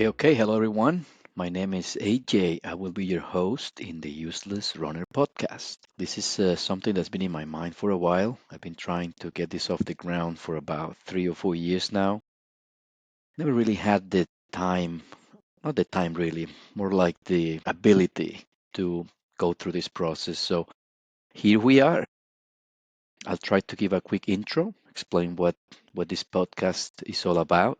Okay. Hello, everyone. My name is AJ. I will be your host in the Useless Runner podcast. This is something that's been in my mind for a while. I've been trying to get this off the ground for about 3 or 4 years now. Never really had the time, not the time really, more like the ability to go through this process. So here we are. I'll try to give a quick intro, explain what this podcast is all about,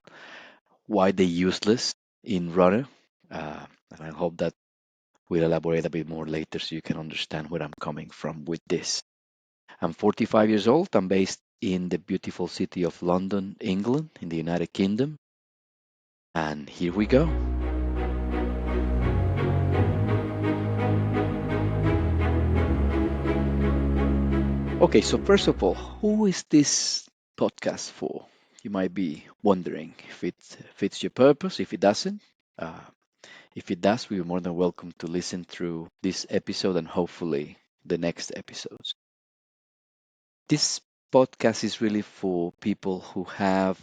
why the useless in runner. And I hope that we'll elaborate a bit more later so you can understand where I'm coming from with this. I'm 45 years old. I'm based in the beautiful city of London, England, in the United Kingdom. And here we go. Okay, so first of all, who is this podcast for? You might be wondering if it fits your purpose. If it doesn't, uh, if it does, we're more than welcome to listen through this episode and hopefully the next episodes. This podcast is really for people who have,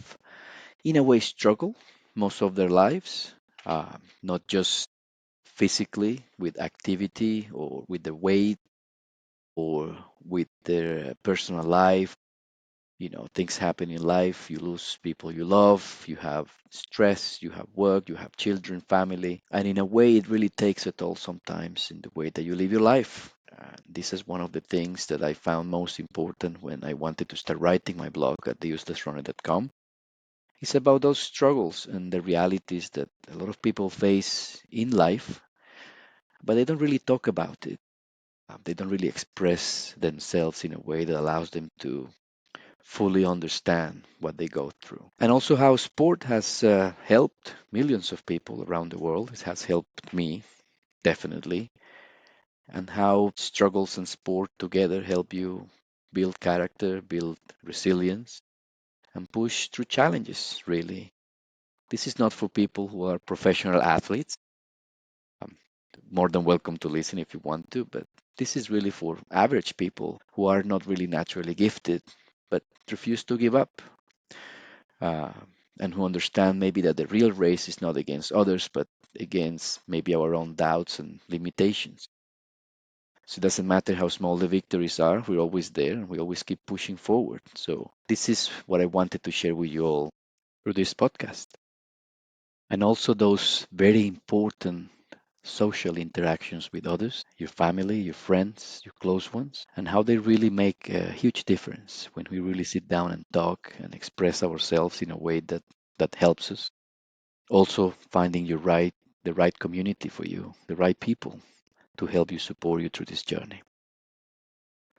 in a way, struggled most of their lives, not just physically with activity or with the weight or with their personal life. Things happen in life. You lose people you love, you have stress, you have work, you have children, family. And in a way, it really takes a toll sometimes in the way that you live your life. This is one of the things that I found most important when I wanted to start writing my blog at theuselessrunner.com. It's about those struggles and the realities that a lot of people face in life, but they don't really talk about it. They don't really express themselves in a way that allows them to fully understand what they go through. And also how sport has helped millions of people around the world. It has helped me, definitely. And how struggles and sport together help you build character, build resilience, and push through challenges, really. This is not for people who are professional athletes. Um, More than welcome to listen if you want to, but this is really for average people who are not really naturally gifted, but refuse to give up, uh, and who understand maybe that the real race is not against others, but against maybe our own doubts and limitations. So it doesn't matter how small the victories are, we're always there and we always keep pushing forward. So this is what I wanted to share with you all through this podcast. And also those very important social interactions with others, your family, your friends, your close ones, and how they really make a huge difference when we really sit down and talk and express ourselves in a way that helps us. Also finding the right community for you, the right people to help you support you through this journey.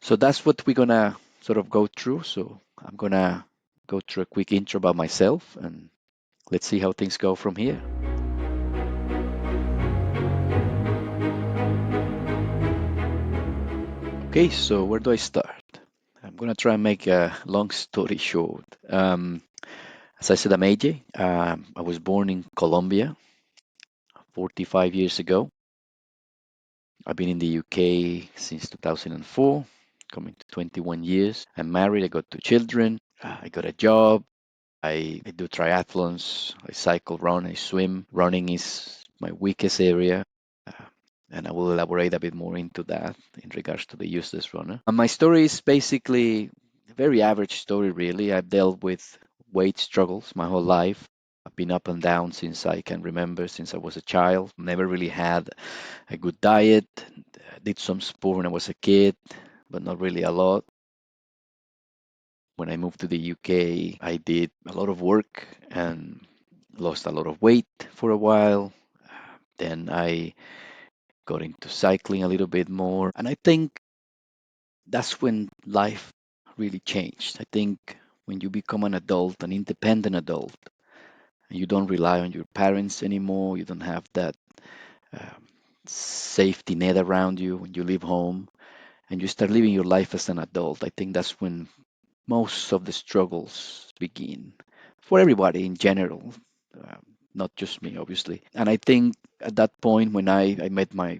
So that's what we're gonna sort of go through. So I'm gonna go through a quick intro about myself and let's see how things go from here. Okay, so where do I start? I'm gonna try and make a long story short. As I said, I'm AJ. I was born in Colombia 45 years ago. I've been in the UK since 2004, coming to 21 years. I'm married. I got two children. I got a job. I do triathlons. I cycle, run, I swim. Running is my weakest area. Uh, and I will elaborate a bit more into that in regards to the useless runner. And my story is basically a very average story, really. I've dealt with weight struggles my whole life. I've been up and down since I can remember, since I was a child. Never really had a good diet. Did some sport when I was a kid, but not really a lot. When I moved to the UK, I did a lot of work and lost a lot of weight for a while. Then I got into cycling a little bit more. And I think that's when life really changed. I think when you become an adult, an independent adult, and you don't rely on your parents anymore, you don't have that um, safety net around you when you leave home and you start living your life as an adult. I think that's when most of the struggles begin for everybody in general, uh, not just me, obviously. And I think at that point when I met my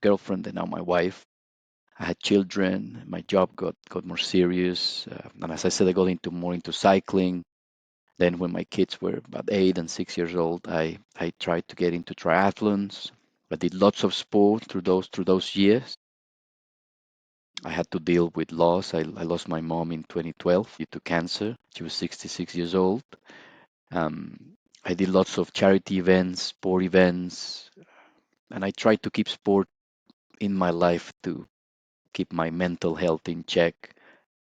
girlfriend and now my wife, I had children, my job got more serious. And as I said, I got into more into cycling. Then when my kids were about 8 and 6 years old, I tried to get into triathlons. I did lots of sport through those years. I had to deal with loss. I lost my mom in 2012 due to cancer. She was 66 years old. I did lots of charity events, sport events, and I tried to keep sport in my life to keep my mental health in check.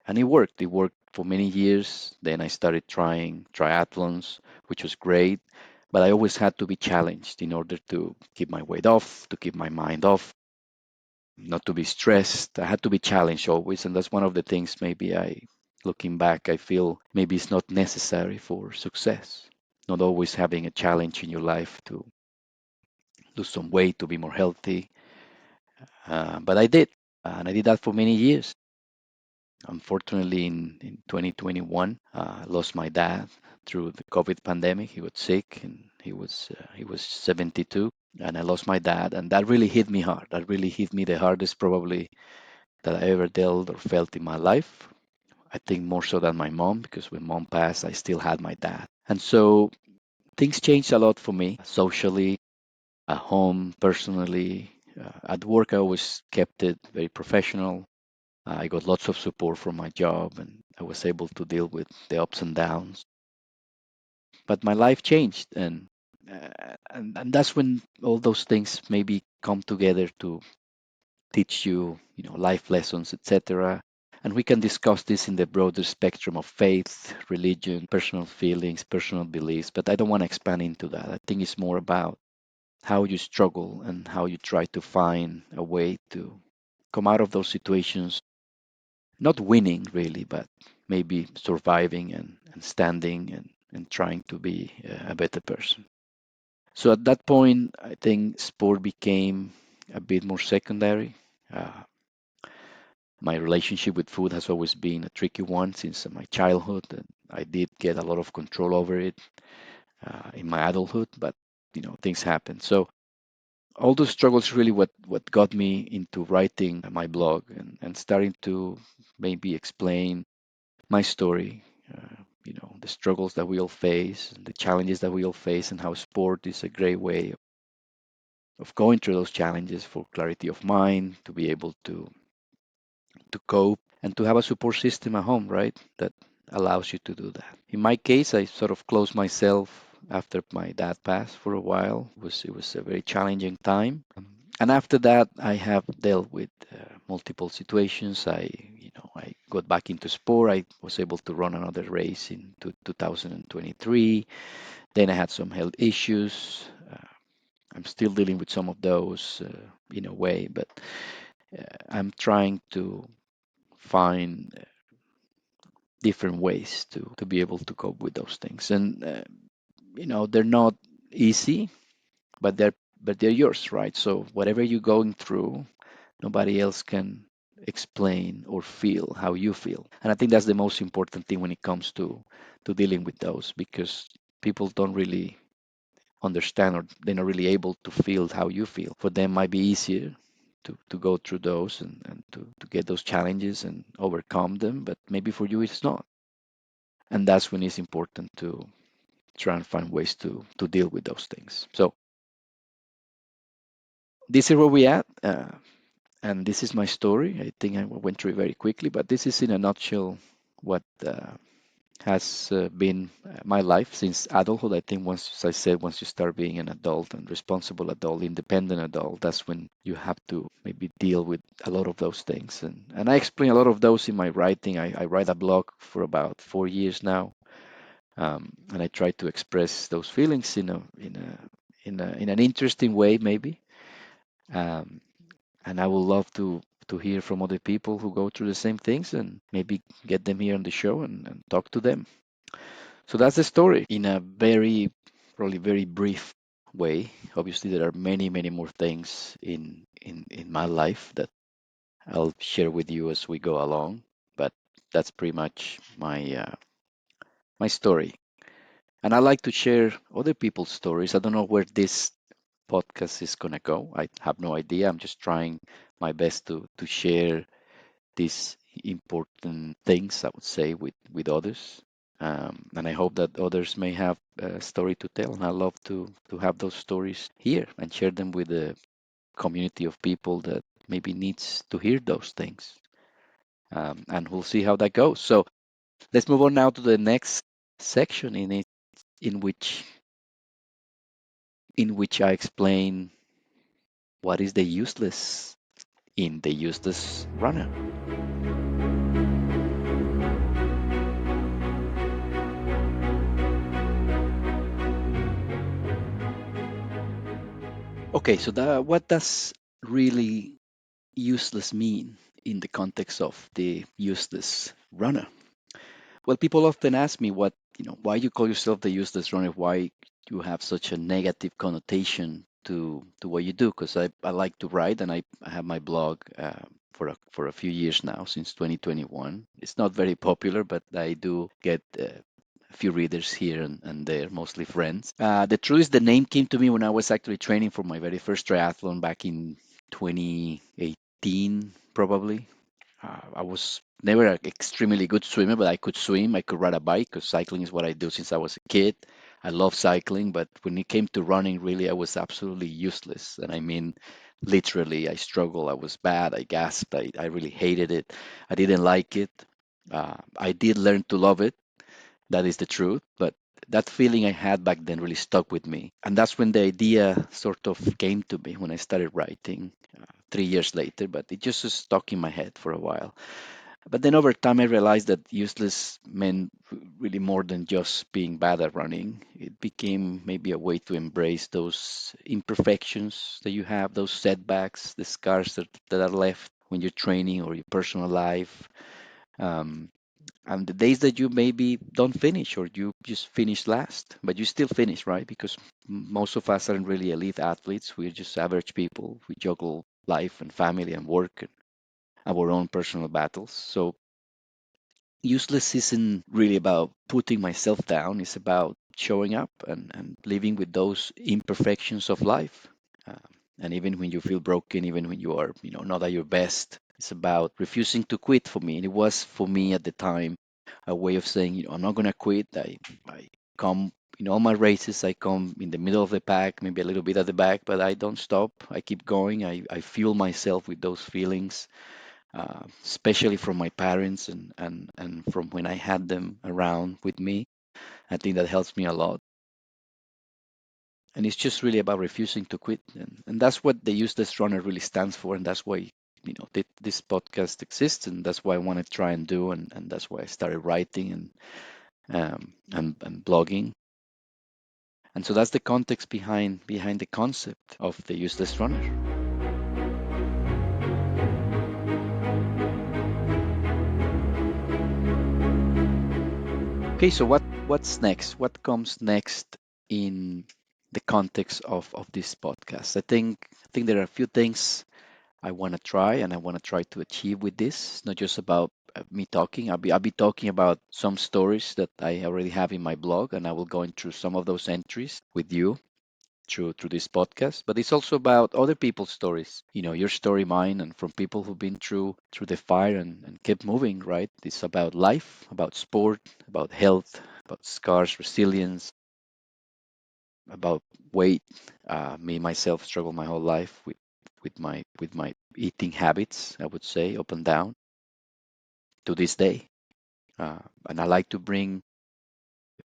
And it worked. It worked for many years. Then I started trying triathlons, which was great. But I always had to be challenged in order to keep my weight off, to keep my mind off, not to be stressed. I had to be challenged always. And that's one of the things maybe looking back, I feel maybe it's not necessary for success. Not always having a challenge in your life to lose some weight, to be more healthy. But I did. And I did that for many years. Unfortunately, in 2021, I lost my dad through the COVID pandemic. He was sick and he was 72, and I lost my dad, and that really hit me hard. That really hit me the hardest probably that I ever dealt or felt in my life. I think more so than my mom, because when mom passed, I still had my dad, and so things changed a lot for me socially, at home, personally. At work, I always kept it very professional. I got lots of support from my job and I was able to deal with the ups and downs. But my life changed, and that's when all those things maybe come together to teach you, life lessons, etc. And we can discuss this in the broader spectrum of faith, religion, personal feelings, personal beliefs, but I don't want to expand into that. I think it's more about how you struggle and how you try to find a way to come out of those situations, not winning really, but maybe surviving and standing and trying to be a better person. So at that point, I think sport became a bit more secondary. Uh, my relationship with food has always been a tricky one since my childhood, and I did get a lot of control over it in my adulthood, but things happen. So all those struggles really what got me into writing my blog and starting to maybe explain my story, the struggles that we all face, the challenges that we all face, and how sport is a great way of going through those challenges for clarity of mind, to be able to cope, and to have a support system at home, right? That allows you to do that. In my case, I sort of closed myself after my dad passed for a while. It was a very challenging time. And after that, I have dealt with multiple situations. I got back into sport. I was able to run another race in 2023. Then I had some health issues. I'm still dealing with some of those in a way, but I'm trying to find different ways to be able to cope with those things. And they're not easy, but they're yours, right? So whatever you're going through, nobody else can explain or feel how you feel. And I think that's the most important thing when it comes to dealing with those, because people don't really understand, or they're not really able to feel how you feel. For them, might be easier to go through those and to get those challenges and overcome them, but maybe for you it's not. And that's when it's important to try and find ways to deal with those things. So this is where we at. And this is my story. I think I went through it very quickly, but this is in a nutshell what has been my life since adulthood. I think once, as I said, once you start being an adult and responsible adult, independent adult, that's when you have to maybe deal with a lot of those things. And I explain a lot of those in my writing. I write a blog for about 4 years now, and I try to express those feelings in an interesting way, maybe. Um, and I would love to hear from other people who go through the same things and maybe get them here on the show and talk to them. So that's the story in a very, probably very brief way. Obviously, there are many, many more things in my life that I'll share with you as we go along, but that's pretty much my story. And I like to share other people's stories. I don't know where this podcast is gonna go. I have no idea. I'm just trying my best to share these important things, I would say, with others. And I hope that others may have a story to tell. And I love to have those stories here and share them with the community of people that maybe needs to hear those things. And we'll see how that goes. So let's move on now to the next section in it, in which I explain what is the useless in the useless runner. Okay, so what does really useless mean in the context of the useless runner? Well, people often ask me why you call yourself the useless runner, why you have such a negative connotation to what you do. Because I like to write and I have my blog for a few years now, since 2021. It's not very popular, but I do get a few readers here and there, mostly friends. The truth is, the name came to me when I was actually training for my very first triathlon back in 2018, probably. I was never an extremely good swimmer, but I could swim. I could ride a bike because cycling is what I do since I was a kid. I love cycling, but when it came to running, really, I was absolutely useless. And I mean, literally, I struggled. I was bad. I gasped. I really hated it. I didn't like it. I did learn to love it. That is the truth. But that feeling I had back then really stuck with me. And that's when the idea sort of came to me when I started writing 3 years later, but it just stuck in my head for a while. But then over time, I realized that useless meant really more than just being bad at running. It became maybe a way to embrace those imperfections that you have, those setbacks, the scars that are left when you're training or your personal life. Um, and the days that you maybe don't finish or you just finish last, but you still finish, right? Because most of us aren't really elite athletes. We're just average people. We juggle life and family and work and our own personal battles. So useless isn't really about putting myself down. It's about showing up and living with those imperfections of life. Um, and even when you feel broken, even when you are, not at your best, it's about refusing to quit for me. And it was for me at the time a way of saying, I'm not gonna quit. I come in all my races. I come in the middle of the pack, maybe a little bit at the back, but I don't stop. I keep going. I fuel myself with those feelings, especially from my parents and from when I had them around with me. I think that helps me a lot. And it's just really about refusing to quit. And that's what the Useless Runner really stands for. And that's why, this podcast exists. And that's why I want to try and do. And that's why I started writing and blogging. And so that's the context behind the concept of the Useless Runner. Okay, so what's next? What comes next in the context of this podcast? I think there are a few things I want to try and I want to try to achieve with this. It's not just about me talking. I'll be talking about some stories that I already have in my blog, and I will go through some of those entries with you through this podcast. But it's also about other people's stories. Your story, mine, and from people who've been through the fire and kept moving. Right? It's about life, about sport, about health, about scars, resilience, about weight. Me myself struggled my whole life with my eating habits. I would say up and down to this day. And I like to bring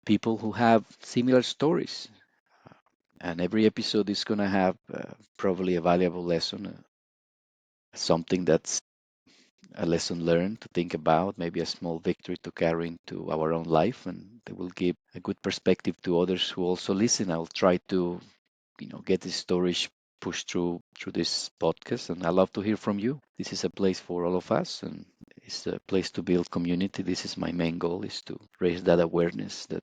people who have similar stories. And every episode is going to have probably a valuable lesson, something that's a lesson learned to think about, maybe a small victory to carry into our own life, and they will give a good perspective to others who also listen. I'll try to, get this stories pushed through this podcast, and I love to hear from you. This is a place for all of us, and it's a place to build community. This is my main goal: is to raise that awareness that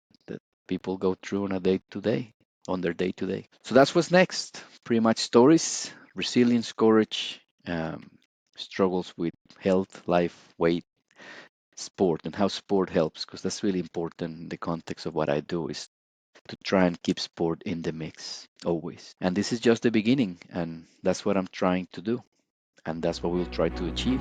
people go through on a day to day, on their day to day. So that's what's next. Pretty much stories, resilience, courage, struggles with health, life, weight, sport, and how sport helps, because that's really important in the context of what I do, is to try and keep sport in the mix always. And this is just the beginning, and that's what I'm trying to do, and that's what we'll try to achieve.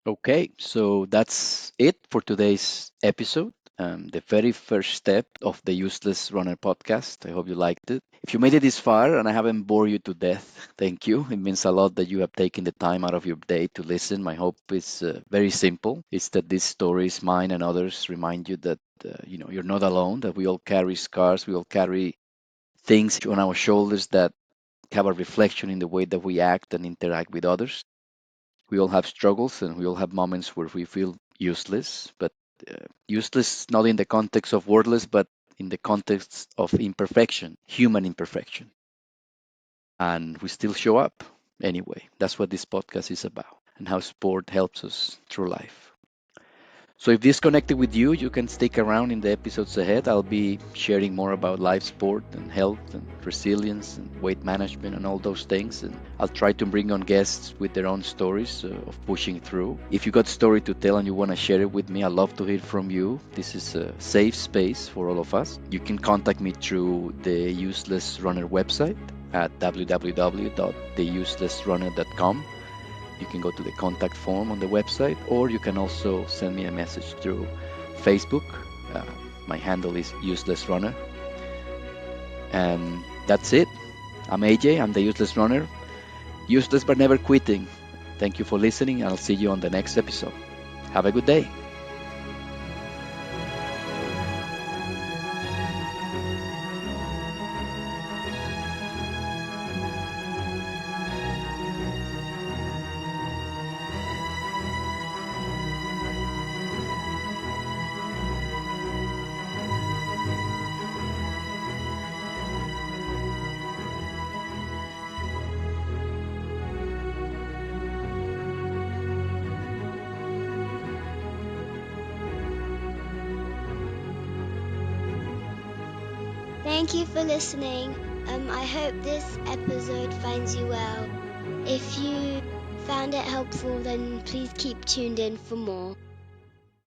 Okay, so that's it for today's episode. The very first step of the Useless Runner podcast. I hope you liked it. If you made it this far and I haven't bored you to death, thank you. It means a lot that you have taken the time out of your day to listen. My hope is very simple. It's that these stories, mine and others, remind you that you're not alone. That we all carry scars. We all carry things on our shoulders that have a reflection in the way that we act and interact with others. We all have struggles and we all have moments where we feel useless, but useless not in the context of worthless, but in the context of imperfection, human imperfection. And we still show up anyway. That's what this podcast is about and how sport helps us through life. So if this connected with you, you can stick around in the episodes ahead. I'll be sharing more about life sport and health and resilience and weight management and all those things. And I'll try to bring on guests with their own stories of pushing through. If you got a story to tell and you want to share it with me, I'd love to hear from you. This is a safe space for all of us. You can contact me through the Useless Runner website at www.theuselessrunner.com. You can go to the contact form on the website, or you can also send me a message through Facebook. Uh, my handle is Useless Runner. And that's it. I'm AJ, I'm the Useless Runner. Useless but never quitting. Thank you for listening, and I'll see you on the next episode. Have a good day. Thank you for listening. I hope this episode finds you well. If you found it helpful, then please keep tuned in for more.